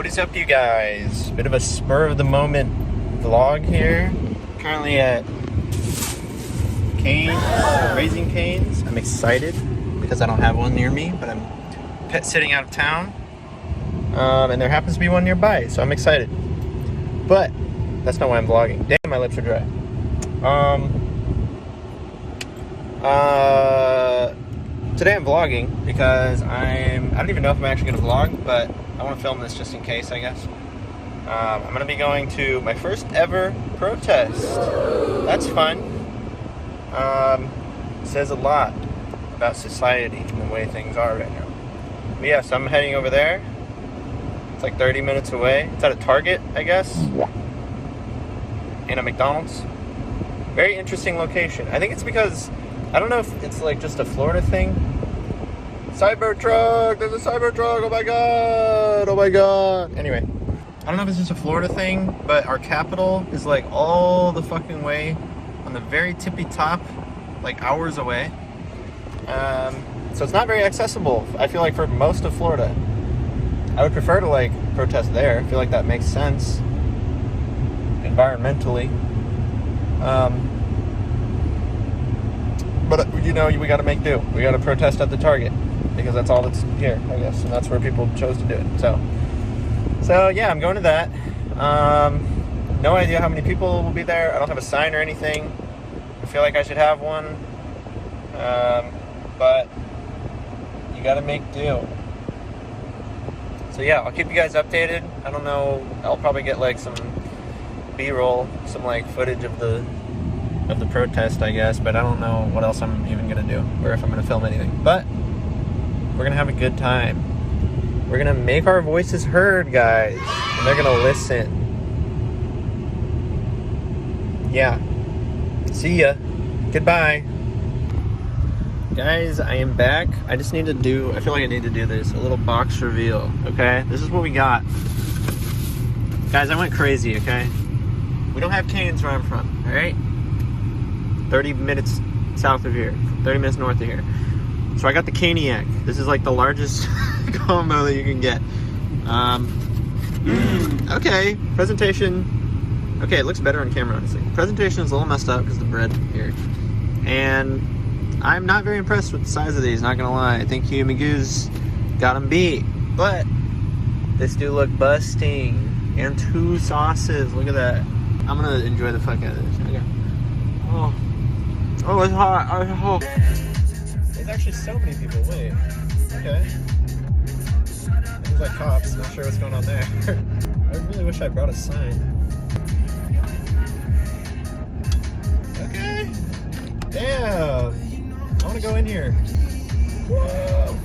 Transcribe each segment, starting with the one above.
What is up, you guys? Bit of a spur of the moment vlog here. Currently at Canes, Raising Canes. I'm excited because I don't have one near me, but I'm pet sitting out of town. And there happens to be one nearby, so I'm excited. But that's not why I'm vlogging. Damn, my lips are dry. Today I'm vlogging because I don't even know if I'm actually going to vlog, but I want to film this just in case, I guess. I'm going to be going to my first ever protest. That's fun. Says a lot about society and the way things are right now. But yeah, so I'm heading over there. It's like 30 minutes away. It's at a Target, I guess. And a McDonald's. Very interesting location. I think it's because, I don't know if it's like just a Florida thing. Cybertruck! There's a Cybertruck! Oh my god! Oh my god! Anyway, I don't know if it's just a Florida thing, but our capital is like all the fucking way on the very tippy top, like hours away. So it's not very accessible, I feel like, for most of Florida. I would prefer to like protest there. I feel like that makes sense environmentally. But you know, we gotta make do. We gotta protest at the Target because that's all that's here, I guess, and that's where people chose to do it. So yeah, I'm going to that. No idea how many people will be there. I don't have a sign or anything. I feel like I should have one, but you gotta make do. So yeah, I'll keep you guys updated. I don't know. I'll probably get like some B-roll, some like footage of the protest, I guess, but I don't know what else I'm even gonna do or if I'm gonna film anything. But we're gonna have a good time. We're gonna make our voices heard, guys, and they're gonna listen. Yeah. See ya. Goodbye. Guys, I am back. I just need to do, I feel like I need to do this, a little box reveal, okay? This is what we got. Guys, I went crazy, okay? We don't have Canes where I'm from, all right? 30 minutes south of here, 30 minutes north of here. So I got the Caniac. This is like the largest combo that you can get. Okay, presentation. Okay, it looks better on camera, honestly. Presentation is a little messed up because of the bread here. And I'm not very impressed with the size of these, not gonna lie. I think Hugh Magoo's got them beat. But this do look busting. And 2 sauces, look at that. I'm gonna enjoy the fuck out of this. Okay. Oh, it's hot. Oh. There's actually so many people. Wait. Okay. There's like cops. Not sure what's going on there. I really wish I brought a sign. Okay. Damn. I want to go in here. Whoa.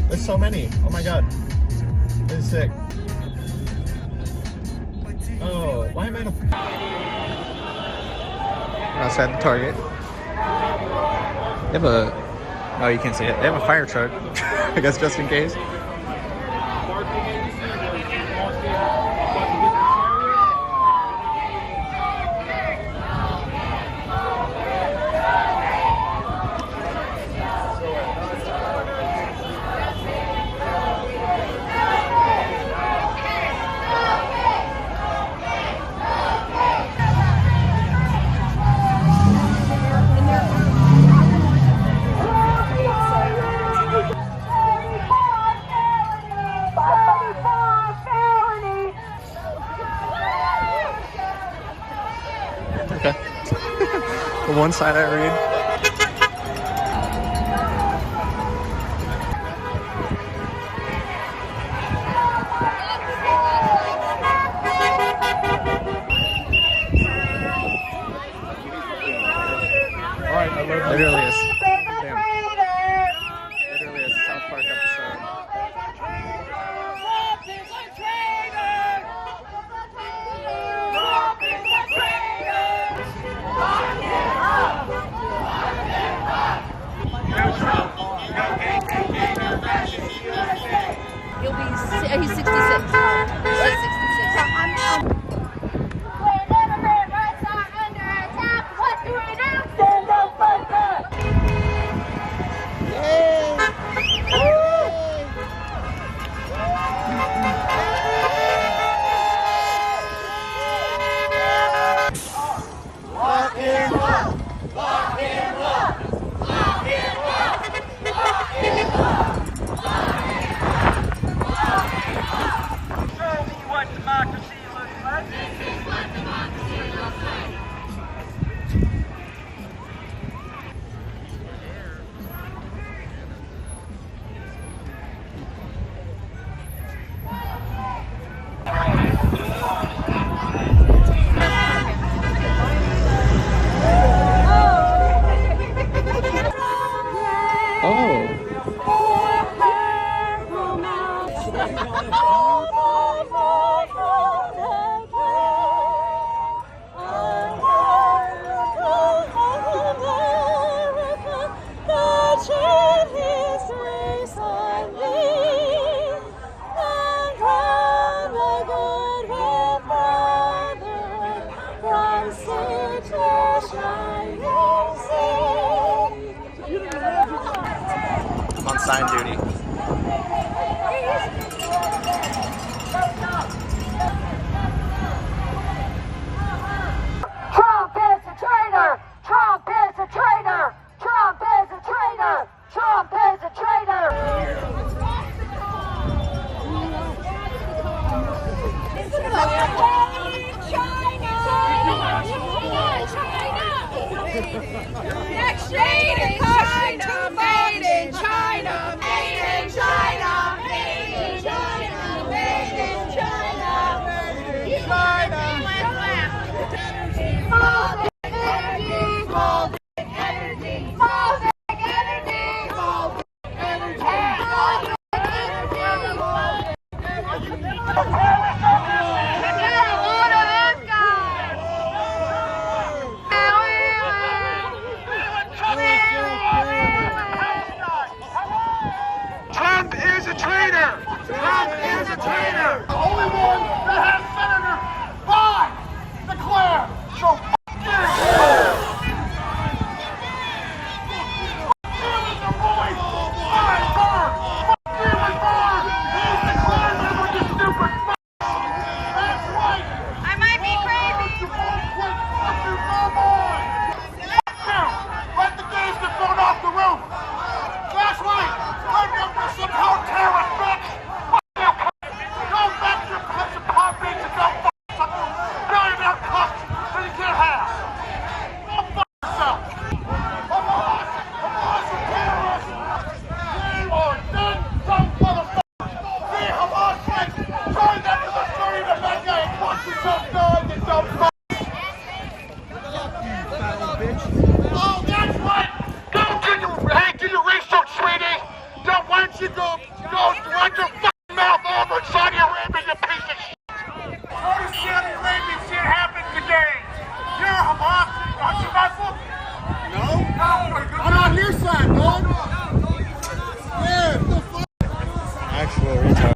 There's so many. Oh my god. This is sick. Oh, why am I outside the Target? They have a... Oh, you can't see it. They have a fire truck. I guess just in case. Okay. The one side I read. Alright, I love it. It really is. Damn. It really is a South Park episode. He's 66. He's 66. Yay! I'm on sign duty. Trump is a traitor! Trump is a traitor! Trump is a traitor! Trump is a traitor! Next made in China, made in China, made in China, made in China, made in China, made in China. Baltic energy, Baltic energy, Baltic energy, Baltic energy, Baltic energy. Trump is a traitor! Trump is a traitor! The only one that has Senator Biden declare. So f*** you! You is the voice! I'm Bird! F*** you and Bird! He's declared them with this stupid f***! That's right! I might be crazy. You won't quit fucking no more! F*** you! Let the gays get thrown off the roof! That's right! I'm not for some hell terrorist, bitch! F*** you! Go back to your place of Palm Beach and go f*** some billionaire cuck that you can't have! Go f*** yourself! Hamas! Hamas are terrorists! We are dead dumb motherfuckers! We Hamas like turn that to the street of that guy and punch yourself down, you dumb fuck! Oh, that's right! Go do your research, sweetie! Why don't you go run your fucking mouth over in Saudi Arabia, you piece of shit! What does Saudi Arabian shit happen today? You're a Hamas, aren't you Muslim? No. I'm on your side, dog. Yeah, the fuck? Actual retard.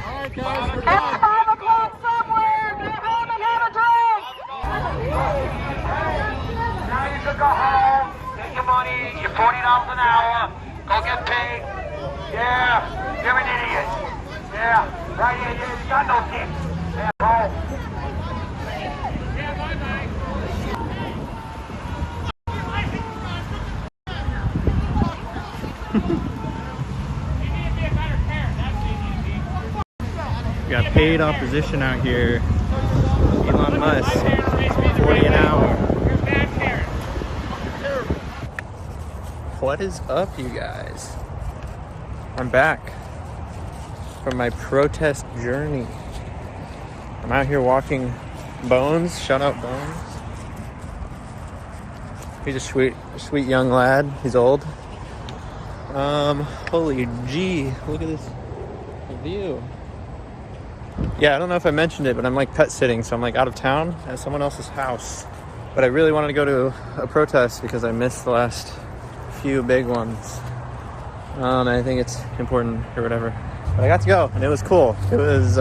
Alright guys, we're It's done. 5 o'clock somewhere! Get home and have a drink! Now you can go home, get your money, your $40 an hour, go get paid. Yeah, you're an idiot. Yeah, right here, you got no kids. Yeah, home. We got paid opposition out here. Elon Musk, 40 an hour. What is up, you guys? I'm back from my protest journey. I'm out here walking Bones. Shout out Bones. He's a sweet young lad. He's old. Holy gee, look at this view. Yeah, I don't know if I mentioned it, but I'm like pet sitting, so I'm like out of town at someone else's house. But I really wanted to go to a protest because I missed the last few big ones. And I think it's important or whatever. But I got to go, and it was cool. It was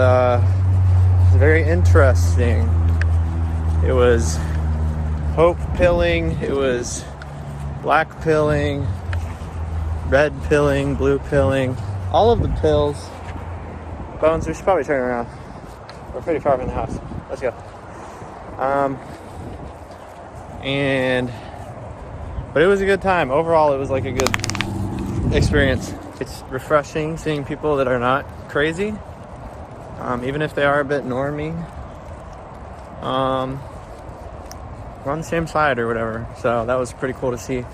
very interesting. It was hope pilling, it was black pilling, red pilling, blue pilling, all of the pills. Bones, we should probably turn around. We're pretty far from the house. Let's go. But it was a good time. Overall, it was like a good experience. It's refreshing seeing people that are not crazy, even if they are a bit normie. We're on the same side or whatever, so that was pretty cool to see.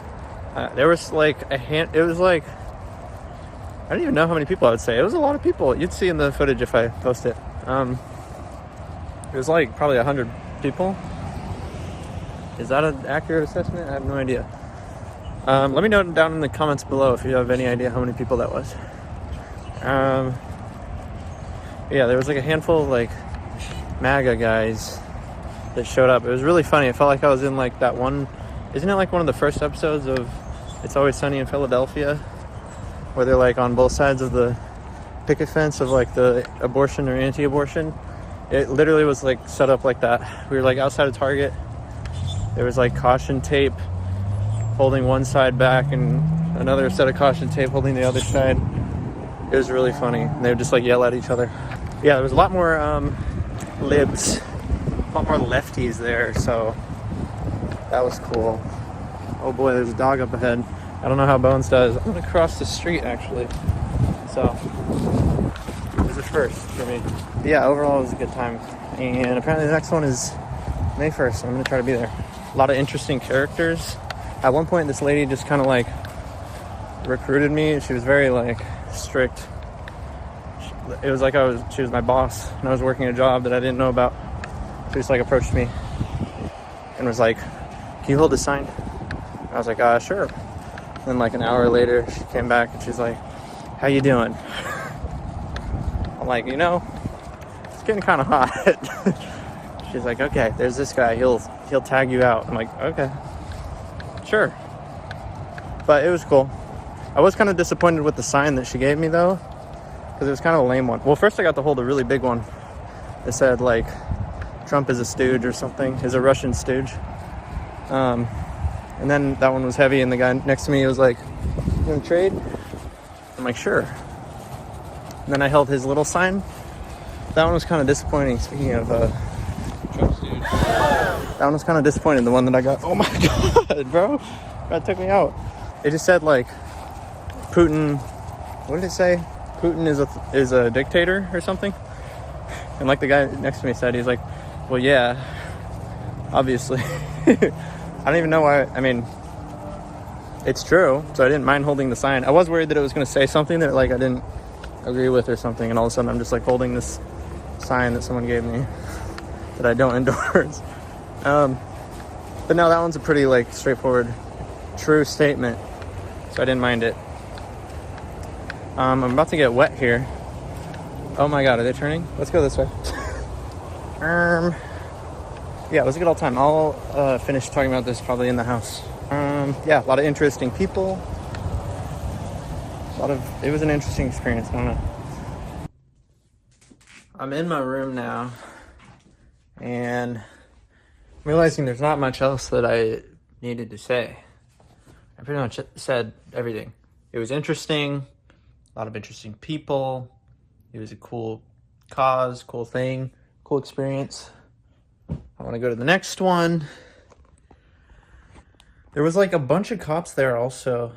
There was like it was like, I don't even know how many people I would say. It was a lot of people. You'd see in the footage if I post it. It was like probably 100 people. Is that an accurate assessment? I have no idea. Let me know down in the comments below if you have any idea how many people that was. Yeah, there was like a handful of like MAGA guys that showed up. It was really funny. I felt like I was in like that one, isn't it like one of the first episodes of It's Always Sunny in Philadelphia, where they're like on both sides of the picket fence of like the abortion or anti-abortion? It literally was like set up like that. We were like outside of Target. There was like caution tape holding one side back and another set of caution tape holding the other side. It was really funny. And they would just like yell at each other. Yeah, there was a lot more libs, a lot more lefties there, so that was cool. Oh boy, there's a dog up ahead. I don't know how Bones does. I'm gonna cross the street actually. So it was a first for me. But yeah, overall it was a good time. And apparently the next one is May 1st, so I'm gonna try to be there. A lot of interesting characters. At one point this lady just kind of like recruited me. She was very like strict. It was like she was my boss and I was working a job that I didn't know about. She just like approached me and was like, "Can you hold this sign?" I was like, sure. Then like an hour later she came back and she's like, "How you doing?" I'm like, it's getting kind of hot. She's like, "Okay, there's this guy, he'll tag you out." I'm like, "Okay, sure." But it was cool. I was kind of disappointed with the sign that she gave me though, because it was kind of a lame one. Well, first I got to hold a really big one that said like Trump is a stooge or something, is a Russian stooge. And then that one was heavy and the guy next to me was like, "You gonna trade?" I'm like, "Sure." And then I held his little sign. That one was kind of disappointing. Speaking of Trump stooge, that one was kind of disappointing. The one that I got, oh my god, bro, that took me out. It just said like Putin, what did it say? Putin is a dictator or something. And like the guy next to me said, he's like, "Well, yeah, obviously." I don't even know why. I mean, it's true, so I didn't mind holding the sign. I was worried that it was going to say something that like I didn't agree with or something, and all of a sudden I'm just like holding this sign that someone gave me that I don't endorse. But no, that one's a pretty like straightforward, true statement, so I didn't mind it. I'm about to get wet here. Oh my god, are they turning? Let's go this way. Yeah, it was a good old time. I'll finish talking about this probably in the house. Yeah, a lot of interesting people. It was an interesting experience. I don't know. I'm in my room now, and I'm realizing there's not much else that I needed to say. I pretty much said everything. It was interesting. A lot of interesting people. It was a cool cause, cool thing, cool experience. I want to go to the next one. There was like a bunch of cops there also.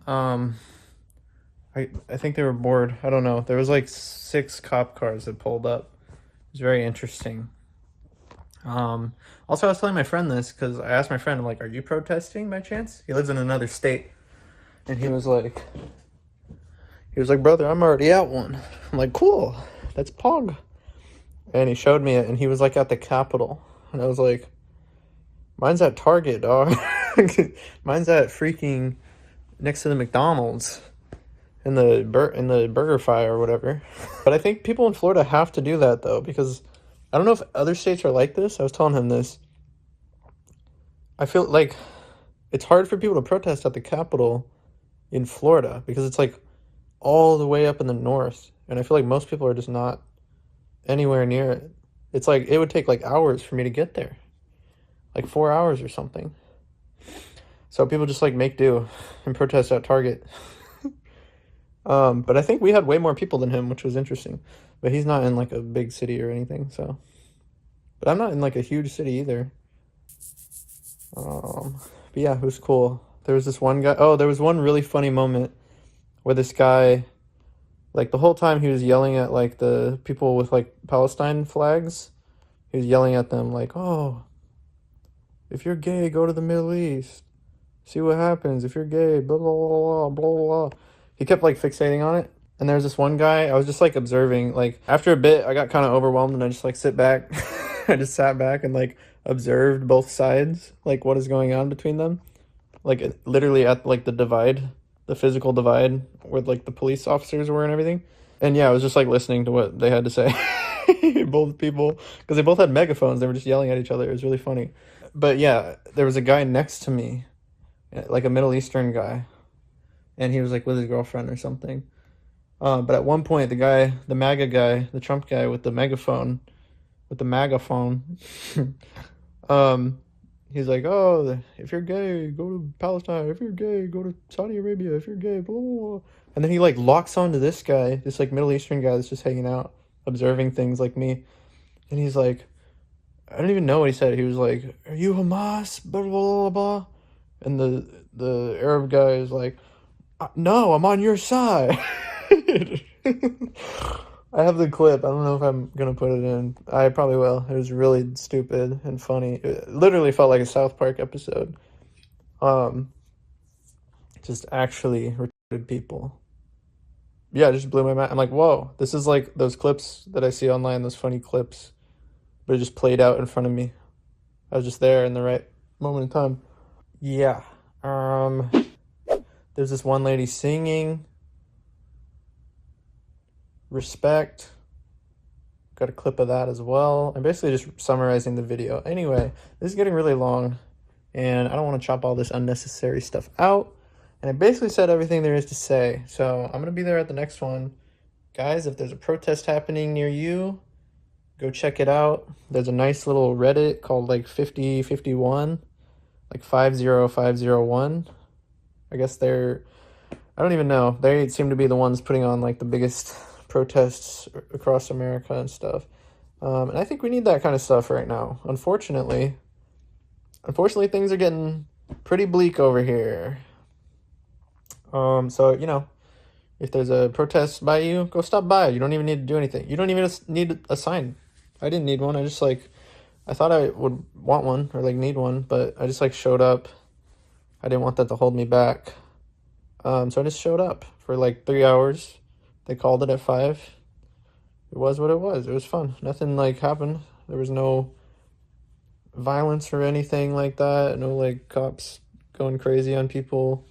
I think they were bored. I don't know. There was like 6 cop cars that pulled up. It was very interesting. Also, I was telling my friend this because I asked my friend, I'm like, "Are you protesting by chance?" He lives in another state. And he was like, "Brother, I'm already at one." I'm like, "Cool. That's Pog." And he showed me it, and he was like at the Capitol. And I was like, "Mine's at Target, dog." Mine's at freaking next to the McDonald's in the BurgerFi or whatever. But I think people in Florida have to do that though, because I don't know if other states are like this. I was telling him this. I feel like it's hard for people to protest at the Capitol in Florida because it's like all the way up in the north, and I feel like most people are just not anywhere near it. It's like it would take like hours for me to get there, like 4 hours or something. So people just like make do and protest at Target. But I think we had way more people than him, which was interesting. But he's not in like a big city or anything, so. But I'm not in like a huge city either. But yeah, it was cool. There was this one guy. Oh, there was one really funny moment where this guy, like the whole time he was yelling at like the people with like Palestine flags. He was yelling at them like, "Oh, if you're gay, go to the Middle East. See what happens if you're gay, blah, blah, blah, blah, blah, blah." He kept like fixating on it. And there was this one guy, I was just like observing, like after a bit, I got kind of overwhelmed and I just like sit back. I just sat back and like observed both sides, like what is going on between them, like literally at like the divide, the physical divide where like the police officers were and everything. And yeah, I was just like listening to what they had to say. Both people, because they both had megaphones, they were just yelling at each other. It was really funny. But yeah, there was a guy next to me, like a Middle Eastern guy, and he was like with his girlfriend or something. But at one point, the MAGA guy, the Trump guy with the megaphone, he's like, "Oh, if you're gay, go to Palestine. If you're gay, go to Saudi Arabia. If you're gay, blah, blah, blah." And then he like locks onto this guy, this like Middle Eastern guy that's just hanging out, observing things like me. And he's like, I don't even know what he said. He was like, "Are you Hamas?" Blah blah blah blah. And the Arab guy is like, "No, I'm on your side." I have the clip. I don't know if I'm gonna put it in. I probably will. It was really stupid and funny. It literally felt like a South Park episode. Just actually retarded people. Yeah, it just blew my mind. I'm like, whoa, this is like those clips that I see online, those funny clips, but it just played out in front of me. I was just there in the right moment in time. Yeah. There's this one lady singing. Respect. Got a clip of that as well. I'm basically just summarizing the video. Anyway, this is getting really long, and I don't want to chop all this unnecessary stuff out. And I basically said everything there is to say. So I'm going to be there at the next one. Guys, if there's a protest happening near you, go check it out. There's a nice little Reddit called like 5051, like 50501. I guess I don't even know. They seem to be the ones putting on like the biggest protests across America and stuff. And I think we need that kind of stuff right now. Unfortunately, things are getting pretty bleak over here. So, you know, if there's a protest by you, go stop by. You don't even need to do anything. You don't even need a sign. I didn't need one. I just like, I thought I would want one or like need one, but I just like showed up. I didn't want that to hold me back. So I just showed up for like 3 hours. They called it at 5. It was what it was. It was fun. Nothing like happened. There was no violence or anything like that. No like cops going crazy on people.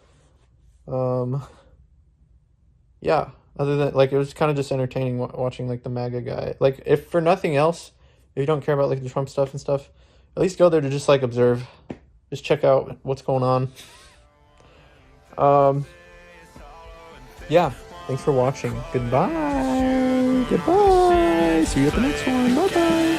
Yeah, other than like it was kind of just entertaining watching like the MAGA guy. Like if for nothing else, if you don't care about like the Trump stuff and stuff, at least go there to just like observe, just check out what's going on. Yeah, thanks for watching. Goodbye. See you at the next one. Bye bye.